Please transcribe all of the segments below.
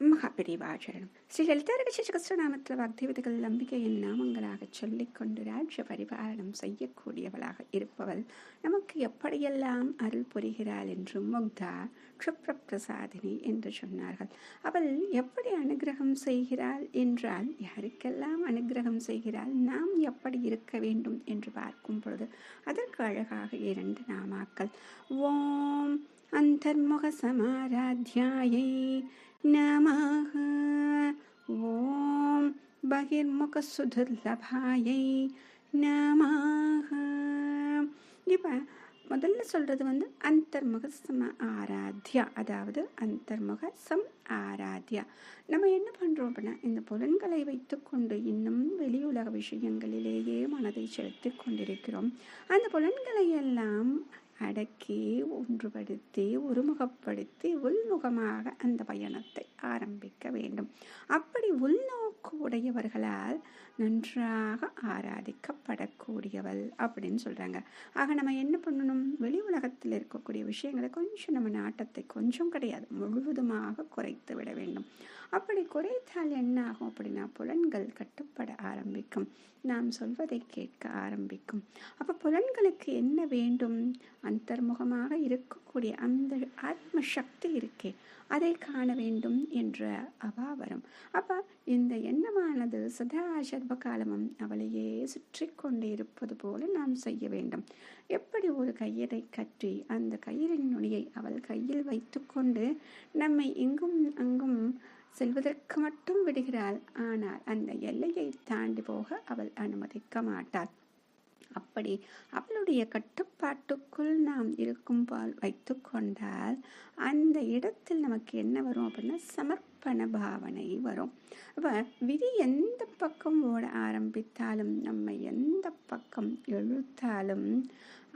மகாபெரிவாச்சரணம். ஸ்ரீ லலிதாரகசகஸ்ரநாமத்தில் வாக்தேவதைகள் அம்பிகையின் நாமங்களாகச் சொல்லிக்கொண்டு ராஜ்ய பரிபாலனம் செய்யக்கூடியவளாக இருப்பவள் நமக்கு எப்படியெல்லாம் அருள் புரிகிறாள் என்று முக்தா க்ஷுப்ரபிரசாதினி என்று சொன்னார்கள். அவள் எப்படி அனுகிரகம் செய்கிறாள் என்றால், யாருக்கெல்லாம் அனுகிரகம் செய்கிறாள், நாம் எப்படி இருக்க வேண்டும் என்று பார்க்கும் பொழுது அதற்கு அழகாக 2 நாமாக்கள். ஓம் அந்தர்முக சமாராத்யாயை நமஹ. ஓம் பகிர்முக சுதுர்லபாயை நமஹ. இப்போ முதல்ல சொல்றது அந்தர்முக சம ஆராத்யா, அதாவது அந்தர்முக சம் ஆராத்யா. நம்ம என்ன பண்றோம் அப்படின்னா, இந்த புலன்களை வைத்துக்கொண்டு இன்னும் வெளி உலக விஷயங்களிலேயே மனதை செலுத்தி கொண்டிருக்கிறோம். அந்த புலன்களை எல்லாம் அடக்கி ஒன்றுபடுத்தி ஒருமுகப்படுத்தி உள்முகமாக அந்த பயணத்தை ஆரம்பிக்க வேண்டும். அப்படி உள்நோக்கு உடையவர்களால் நன்றாக ஆராதிக்கப்படக்கூடியவள் அப்படின்னு சொல்றாங்க. ஆக நம்ம என்ன பண்ணணும், வெளி உலகத்தில் இருக்கக்கூடிய விஷயங்களை கொஞ்சம் நம்ம நாட்டத்தை கொஞ்சம் கிடையாது முழுவதுமாக குறைத்து விட வேண்டும். அப்படி குறைத்தால் என்ன ஆகும் அப்படின்னா, புலன்கள் கட்டுப்பட ஆரம்பிக்கும், நாம் சொல்வதை கேட்க ஆரம்பிக்கும். அப்ப புலன்களுக்கு என்ன வேண்டும், அந்தர்முகமாக இருக்கக்கூடிய அந்த ஆத்ம சக்தி இருக்கே அதை காண வேண்டும் என்ற அபாவரம். அப்ப இந்த எண்ணமானது சதா சர்வ காலமும் அவளையே சுற்றி கொண்டு இருப்பது போல நாம் செய்ய வேண்டும். எப்படி ஒரு கயிறை கற்றி அந்த கயிறின் நுனியை அவள் கையில் வைத்துக்கொண்டு நம்மை இங்கும் அங்கும் செல்வதற்கு மட்டும் விடுகிறாள், ஆனால் அந்த எல்லையை தாண்டி போக அவள் அனுமதிக்க மாட்டாள். அப்படி அவளுடைய கட்டுப்பாட்டுக்குள் நாம் இருக்கும் போல் வைத்து கொண்டால் அந்த இடத்தில் நமக்கு என்ன வரும் அப்படின்னா, சமர்ப்பண பாவனை வரும். அப்ப விதி எந்த பக்கம் ஓட ஆரம்பித்தாலும், நம்மை எந்த பக்கம் இழுத்தாலும்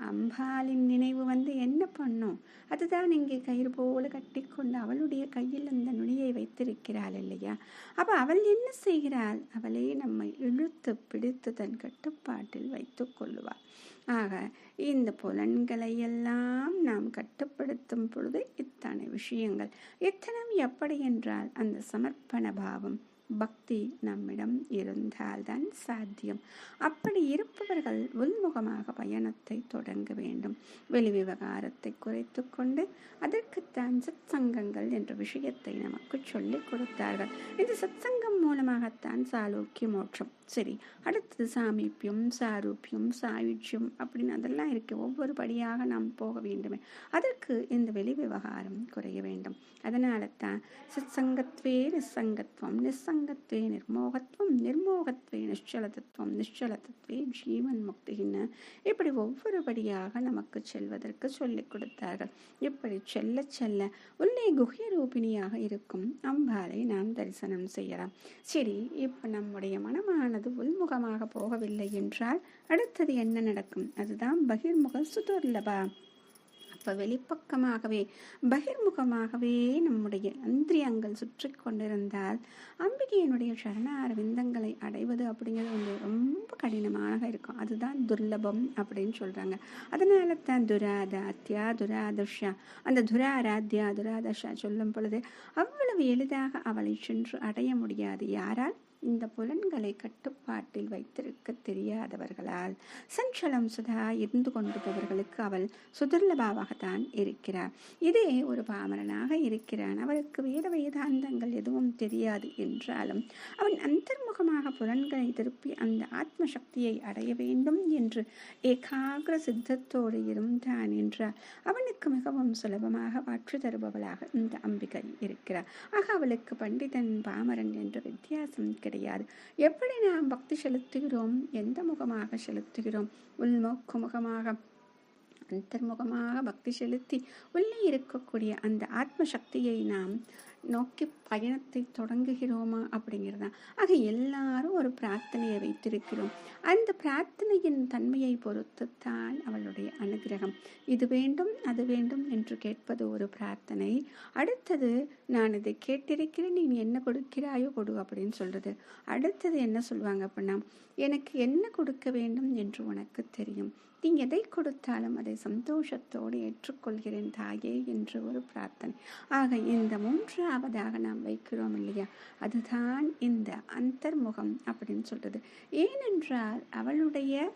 அம்பாளின் நினைவு என்ன பண்ணும், அதுதான் இங்கே கயிறு போல கட்டி கொண்டு அவளுடைய கையில் அந்த நுனியை வைத்திருக்கிறாள் இல்லையா. அப்ப அவள் என்ன செய்கிறாள், அவளே நம்மை இழுத்து பிடித்து தன் கட்டுப்பாட்டில் வைத்து கொள்ளுவாள். ஆக இந்த புலன்களை எல்லாம் நாம் கட்டுப்படுத்தும் பொழுது இத்தனை விஷயங்கள் எத்தனை எப்படி என்றால், அந்த சமர்ப்பண பாவம் பக்தி நம்மிடம் இருந்தால்தான் சாத்தியம். அப்படி இருப்பவர்கள் உள்முகமாக பயணத்தை தொடங்க வேண்டும். வெளி விவகாரத்தை குறைத்து கொண்டு அதற்குத்தான் சத்சங்கங்கள் என்ற விஷயத்தை நமக்கு சொல்லிக் கொடுத்தார்கள். இந்த சத்சங்கம் மூலமாகத்தான் சாலோக்கிய மோட்சம். சரி, அடுத்தது சாமீபியம், சாரூபியம், சாயுட்சியம் அப்படின்னு அதெல்லாம் இருக்கு. ஒவ்வொரு படியாக நாம் போக வேண்டுமே, அதற்கு இந்த வெளி விவகாரம் குறைய வேண்டும். அதனால தான் சத்சங்கத்வே நிசங்கத்வம், நிசங்கத்வே நிர்மோகத்வம், நிர்மோகத்வே நிಶ್ಚலதத்துவம், நிಶ್ಚலதத்வே ஜீவன் முக்தின்னு இப்படி ஒவ்வொரு படியாக நமக்கு செல்வதற்கு சொல்லிக் கொடுத்தார்கள். இப்படி செல்ல செல்ல உள்ளே குஹ்ய ரூபிணியாக இருக்கும் அம்பாளை நாம் தரிசனம் செய்யலாம். சரி, இப்ப நம்முடைய மனமானது உள்முகமாக போகவில்லை என்றால் அடுத்தது என்ன நடக்கும், அதுதான் பகிர்முக சுதுர்லபா. அப்ப வெளிப்பக்கமாகவே பகிர்முகமாகவே நம்முடைய இந்திரியங்கள் சுற்றி கொண்டிருந்தால் அம்பிகையினுடைய சரணார விந்தங்களை அடைவது அப்படிங்கிறது ரொம்ப கடினமாக இருக்கும். அதுதான் துர்லபம் அப்படின்னு சொல்றாங்க. அதனால தான் துராதாத்யா துராதர்ஷா, அந்த துராராத்யா துராதர்ஷா சொல்லும் பொழுது அவ்வளவு எளிதாக அவளை சென்று அடைய முடியாது. யாரால்? இந்த புலன்களை கட்டுப்பாட்டில் வைத்திருக்க தெரியாதவர்களால். சஞ்சலம் சுதா இருந்து கொண்டிருப்பவர்களுக்கு அவள் சுதுர்லபாவாகத்தான் இருக்கிறார். இதே ஒரு பாமரனாக இருக்கிறான், அவருக்கு வேத வேதாந்தங்கள் எதுவும் தெரியாது என்றாலும் அவன் அந்தர்முகமாக புலன்களை திருப்பி அந்த ஆத்ம சக்தியை அடைய வேண்டும் என்று ஏகாகிர சித்தத்தோடு இருந்தான் என்றால் அவனுக்கு மிகவும் சுலபமாக மாற்று தருபவளாக இந்த அம்பிகை இருக்கிறார். ஆக அவளுக்கு பண்டிதன் பாமரன் என்ற வித்தியாசம் கிடையாது. எப்படி நாம் பக்தி செலுத்துகிறோம், எந்த முகமாக செலுத்துகிறோம், உள்நோக்கு முகமாக அந்தர்முகமாக பக்தி செலுத்தி உள்ளே இருக்கக்கூடிய அந்த ஆத்ம சக்தியை நாம் நோக்கி பயணத்தை தொடங்குகிறோமா அப்படிங்கிறதா. ஆக எல்லாரும் ஒரு பிரார்த்தனையை வைத்திருக்கிறோம். அந்த பிரார்த்தனையின் தன்மையை பொறுத்துத்தான் அவளுடைய அனுகிரகம். இது வேண்டும் அது வேண்டும் என்று கேட்பது ஒரு பிரார்த்தனை. அடுத்தது, நான் இதை கேட்டிருக்கிறேன், நீ என்ன கொடுக்கிறாயோ கொடு அப்படின்னு சொல்றது. அடுத்தது என்ன சொல்லுவாங்க அப்படின்னா, எனக்கு என்ன கொடுக்க வேண்டும் என்று உனக்கு தெரியும், நீ எதை கொடுத்தாலும் அதை சந்தோஷத்தோடு ஏற்றுக்கொள்கிறேன் தாயே என்று ஒரு பிரார்த்தனை. ஆக இந்த மூன்றாவதாக நாம் வைக்கிறோம் இல்லையா, அதுதான் இந்த அந்தர்முகம் அப்படின்னு சொல்றது. ஏனென்றால் அவளுடைய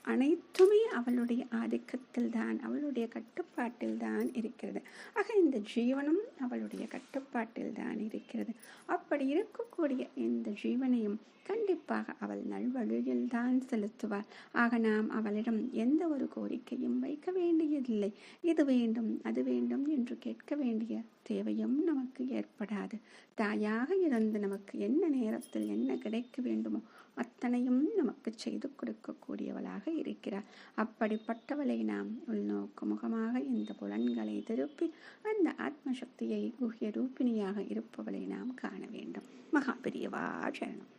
அனைத்துமே அவளுடைய ஆதிக்கத்தில் தான், அவளுடைய கட்டுப்பாட்டில் தான் இருக்கிறது. ஆக இந்த ஜீவனும் அவளுடைய கட்டுப்பாட்டில் தான் இருக்கிறது. அப்படி இருக்கக்கூடிய இந்த ஜீவனையும் கண்டிப்பாக அவள் நல்வழியில் தான் செலுத்துவாள். ஆக நாம் அவளிடம் எந்த ஒரு கோரிக்கையும் வைக்க வேண்டியதில்லை. இது வேண்டும் அது வேண்டும் என்று கேட்க வேண்டிய தேவையும் நமக்கு ஏற்படாது. தாயாக இருந்து நமக்கு என்ன நேரத்தில் என்ன கிடைக்க வேண்டுமோ அத்தனையும் நமக்கு செய்து கொடுக்கக்கூடியவளாக இருக்கிறார். அப்படிப்பட்டவளை நாம் உள்நோக்கு முகமாக இந்த புலன்களை திருப்பி அந்த ஆத்மசக்தியை குஹ்ய ரூபிணியாக இருப்பவளை நாம் காண வேண்டும். மகாபெரியவா சரணம்.